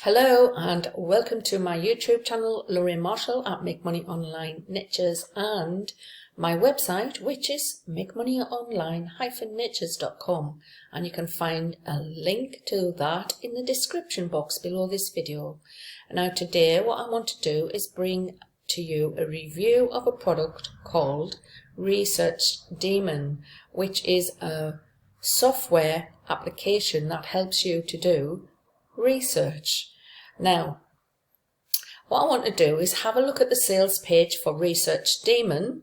Hello and welcome to my YouTube channel, Lorraine Marshall at Make Money Online Nichesss, and my website, which is makemoneyonline-nichesss.com, and you can find a link to that in the description box below this video. Now today what I want to do is bring to you a review of a product called Research Daemon, which is a software application that helps you to do research. Now, what I want to do is have a look at the sales page for Research Daemon,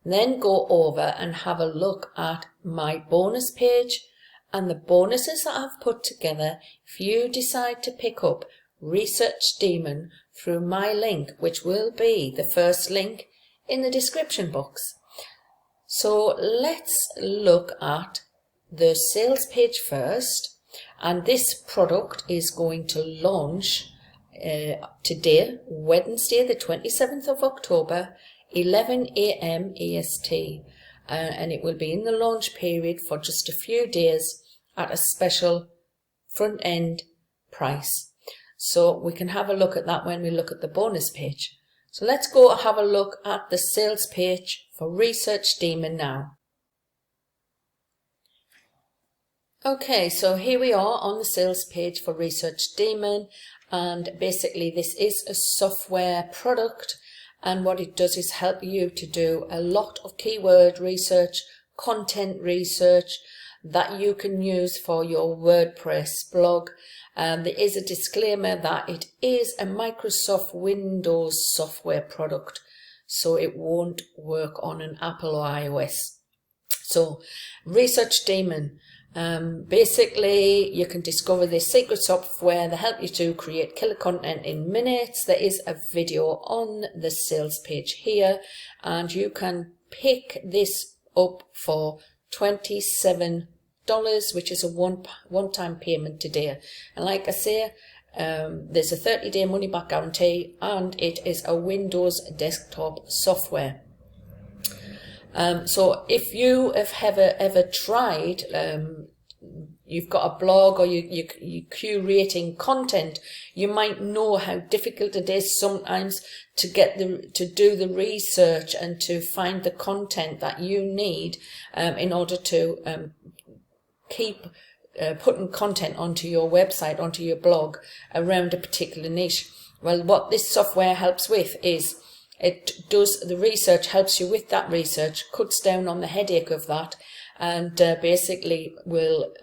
then go over and have a look at my bonus page and the bonuses that I've put together if you decide to pick up Research Daemon through my link, which will be the first link in the description box. So let's look at the sales page first. And this product is going to launch today, Wednesday the 27th of October, 11 AM EST. And it will be in the launch period for just a few days at a special front end price. So we can have a look at that when we look at the bonus page. So let's go have a look at the sales page for Research Daemon now. Okay, so here we are on the sales page for Research Daemon, and basically this is a software product, and what it does is help you to do a lot of keyword research, content research that you can use for your WordPress blog. There is a disclaimer that it is a Microsoft Windows software product, so it won't work on an Apple or iOS. So Research Daemon. Basically you can discover this secret software that help you to create killer content in minutes. There is a video on the sales page here, and you can pick this up for $27, which is a one-time payment today. And like I say, there's a 30-day money-back guarantee, and it is a Windows desktop software. So if you have ever tried, you've got a blog or you're curating content, you might know how difficult it is sometimes to do the research and to find the content that you need in order to keep putting content onto your website, onto your blog around a particular niche. Well, what this software helps with is it does the research, helps you with that research, cuts down on the headache of that, and basically will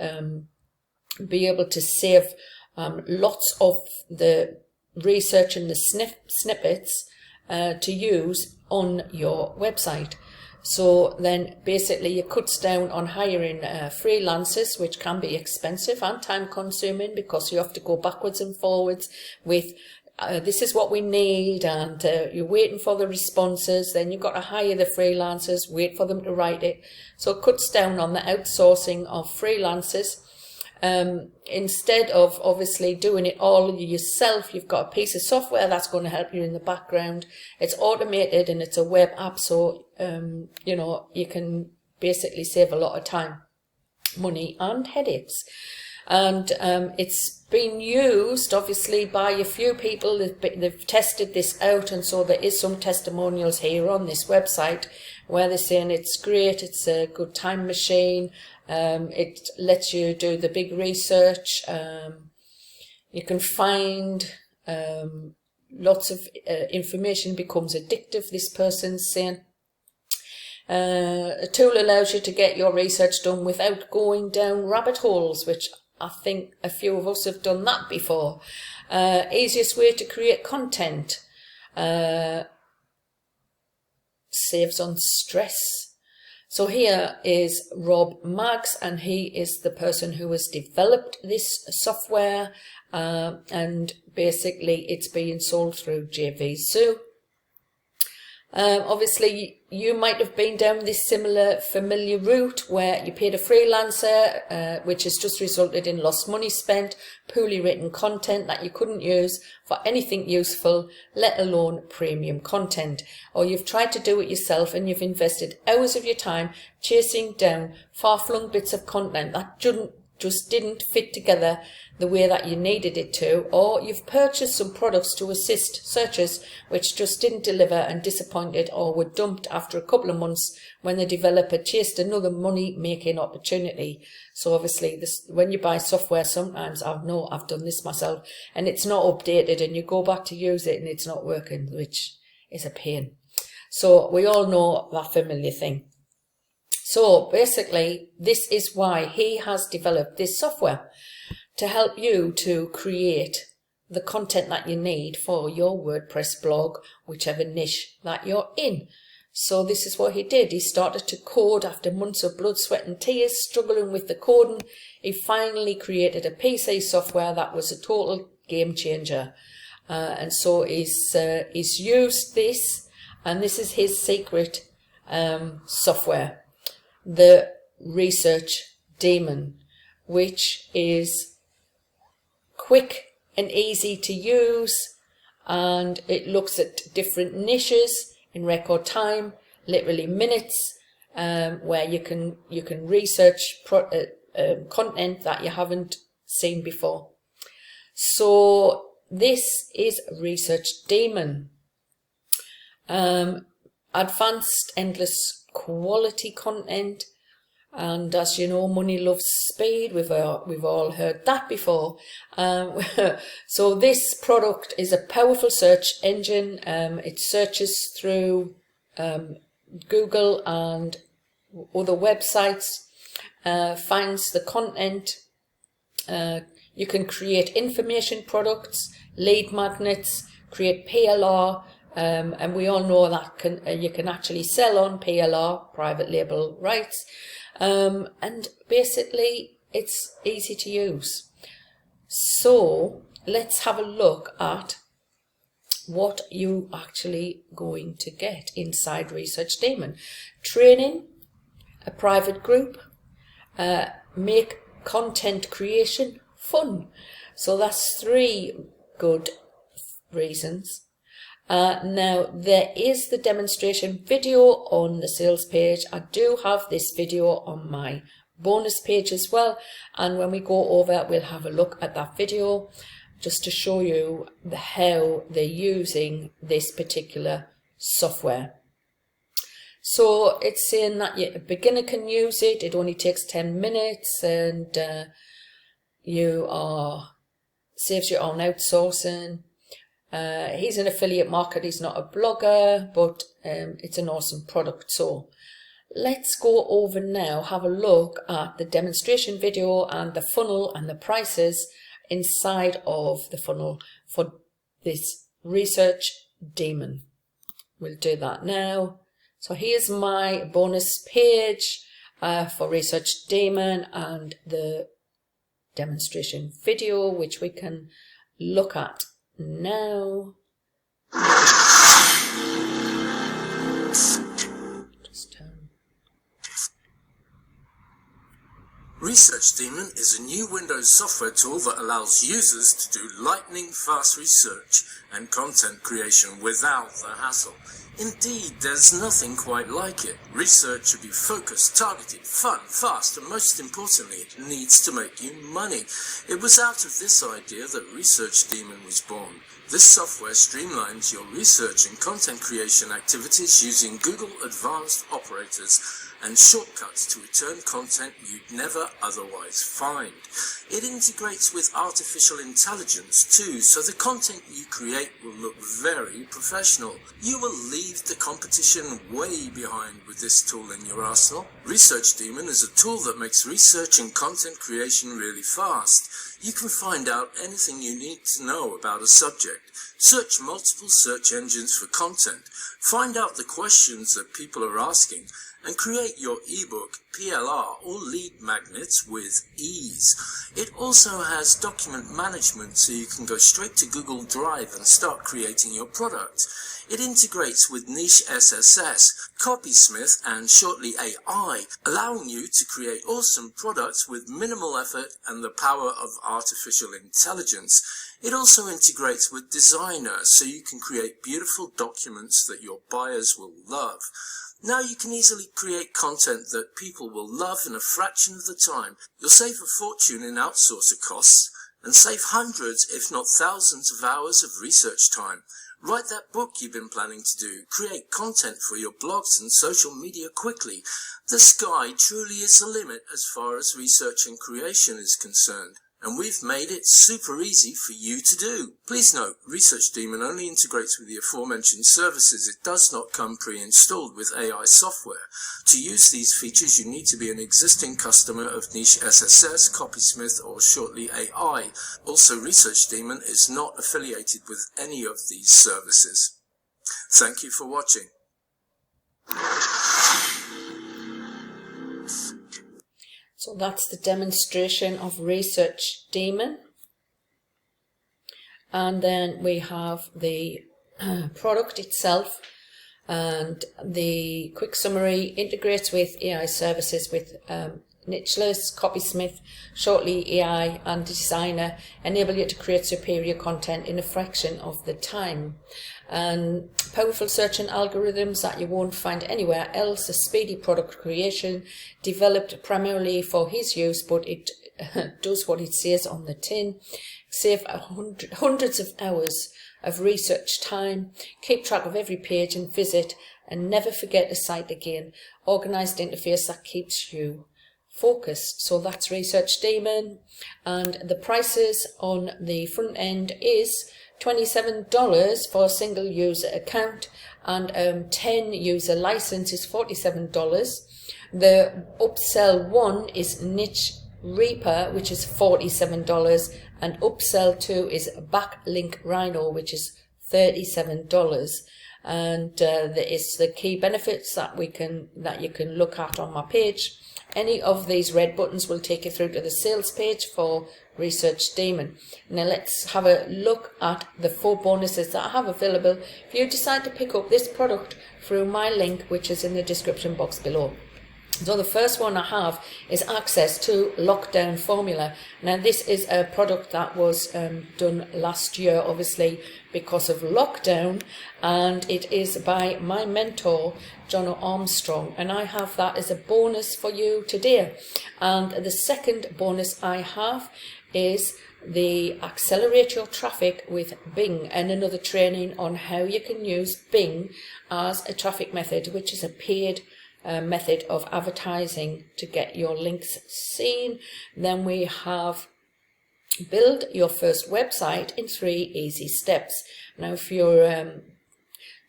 be able to save lots of the research and the snippets to use on your website. So then basically it cuts down on hiring freelancers, which can be expensive and time consuming because you have to go backwards and forwards with this is what we need, and you're waiting for the responses, then you've got to hire the freelancers, wait for them to write it. So it cuts down on the outsourcing of freelancers. Instead of obviously doing it all yourself, you've got a piece of software that's going to help you in the background. It's automated and it's a web app, so you know, you can basically save a lot of time, money and headaches. And it's been used obviously by a few people. They've tested this out, and so there is some testimonials here on this website where they're saying it's great, it's a good time machine, it lets you do the big research, you can find lots of information, becomes addictive, this person's saying. A tool allows you to get your research done without going down rabbit holes, which I think a few of us have done that before. Easiest way to create content. Saves on stress. So here is Rob Maggs, and he is the person who has developed this software, and basically it's being sold through JVZoo. Obviously you might have been down this similar familiar route where you paid a freelancer, which has just resulted in lost money spent, poorly written content that you couldn't use for anything useful, let alone premium content. Or you've tried to do it yourself and you've invested hours of your time chasing down far-flung bits of content that just didn't fit together the way that you needed it to, or you've purchased some products to assist searchers which just didn't deliver and disappointed, or were dumped after a couple of months when the developer chased another money-making opportunity. So obviously, when you buy software, sometimes I've done this myself, and it's not updated, and you go back to use it and it's not working, which is a pain. So we all know that familiar thing. So basically, this is why he has developed this software, to help you to create the content that you need for your WordPress blog, whichever niche that you're in. So this is what he did. He started to code after months of blood, sweat and tears, struggling with the coding. He finally created a PC software that was a total game changer. And so he's used this, and this is his secret software, the Research Daemon, which is quick and easy to use, and it looks at different niches in record time, literally minutes, where you can research content that you haven't seen before. So this is Research Daemon. Advanced endless quality content, and as you know, money loves speed. We've all heard that before. So this product is a powerful search engine. It searches through Google and other websites, finds the content. You can create information products, lead magnets, create PLR, and we all know that you can actually sell on PLR, private label rights, and basically it's easy to use. So let's have a look at what you actually going to get inside Research Daemon. Training, a private group, make content creation fun. So that's 3 good reasons. Now there is the demonstration video on the sales page. I do have this video on my bonus page as well, and when we go over, we'll have a look at that video just to show you how they're using this particular software. So it's saying that a beginner can use it. It only takes 10 minutes, and saves you on outsourcing. He's an affiliate marketer, he's not a blogger, but it's an awesome product. So let's go over now, have a look at the demonstration video and the funnel and the prices inside of the funnel for this Research Daemon. We'll do that now. So here's my bonus page for Research Daemon and the demonstration video, which we can look at now. Research Daemon is a new Windows software tool that allows users to do lightning fast research and content creation without the hassle. Indeed, there's nothing quite like it. Research should be focused, targeted, fun, fast, and most importantly, it needs to make you money. It was out of this idea that Research Daemon was born. This software streamlines your research and content creation activities using Google Advanced Operators and shortcuts to return content you'd never otherwise find. It integrates with artificial intelligence too, so the content you create will look very professional. You will leave the competition way behind with this tool in your arsenal. Research Daemon is a tool that makes research and content creation really fast. You can find out anything you need to know about a subject, search multiple search engines for content, find out the questions that people are asking, and create your ebook, PLR, or lead magnets with ease. It also has document management, so you can go straight to Google Drive and start creating your product. It integrates with Nichesss, Copysmith and shortly AI, allowing you to create awesome products with minimal effort and the power of artificial intelligence. It also integrates with Designrr, so you can create beautiful documents that your buyers will love. Now you can easily create content that people will love in a fraction of the time. You'll save a fortune in outsourcer costs and save hundreds, if not thousands of hours of research time. Write that book you've been planning to do. Create content for your blogs and social media quickly. The sky truly is the limit as far as research and creation is concerned. And we've made it super easy for you to do. Please note, Research Daemon only integrates with the aforementioned services. It does not come pre-installed with AI software. To use these features, you need to be an existing customer of Nichesss, Copysmith, or shortly AI. Also, Research Daemon is not affiliated with any of these services. Thank you for watching. So that's the demonstration of Research Daemon. And then we have the product itself, and the quick summary integrates with AI services with Nichesss, Copysmith, shortly AI and Designrr enable you to create superior content in a fraction of the time. And powerful search and algorithms that you won't find anywhere else. A speedy product creation developed primarily for his use, but it does what it says on the tin. Save hundreds of hours of research time. Keep track of every page and visit, and never forget the site again. Organized interface that keeps you focused. So that's Research Daemon, and the prices on the front end is $27 for a single user account, and 10 user license is $47. The upsell one is Niche Reaper, which is $47, and upsell 2 is Backlink Rhino, which is $37. And it's the key benefits that you can look at on my page. Any of these red buttons will take you through to the sales page for Research Daemon. Now let's have a look at the 4 bonuses that I have available if you decide to pick up this product through my link, which is in the description box below. So the first one I have is access to Lockdown Formula. Now this is a product that was done last year, obviously because of lockdown, and it is by my mentor John Armstrong, and I have that as a bonus for you today. And the second bonus I have is the Accelerate Your Traffic with Bing, and another training on how you can use Bing as a traffic method, which is a paid method of advertising to get your links seen. Then we have Build Your First Website in 3 Easy Steps. Now if you're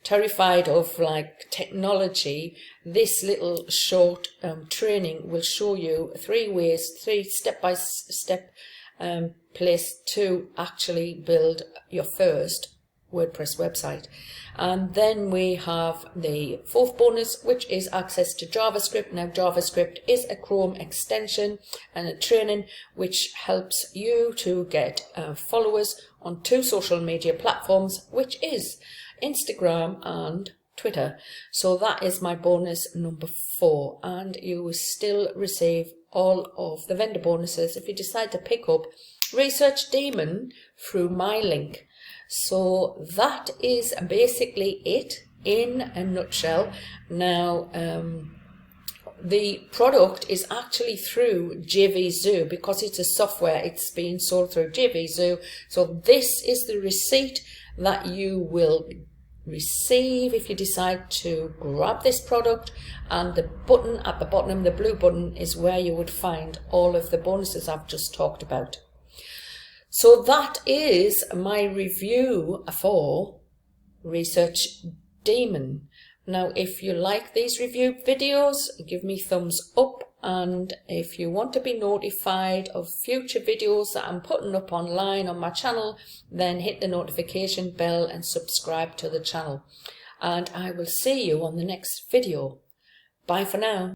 terrified of like technology, this little short training will show you 3 step-by-step place to actually build your first WordPress website. And then we have the 4th bonus, which is access to JavaScript. Now JavaScript is a Chrome extension and a training which helps you to get followers on 2 social media platforms, which is Instagram and Twitter. So that is my bonus number 4, and you will still receive all of the vendor bonuses if you decide to pick up Research Daemon through my link. So that is basically it in a nutshell. Now the product is actually through Javascript because it's a software. It's being sold through Javascript. So this is the receipt that you will receive if you decide to grab this product, and the button at the bottom, the blue button, is where you would find all of the bonuses I've just talked about. So that is my review for Research Daemon. Now if you like these review videos, give me thumbs up, and if you want to be notified of future videos that I'm putting up online on my channel, then hit the notification bell and subscribe to the channel. And I will see you on the next video. Bye for now.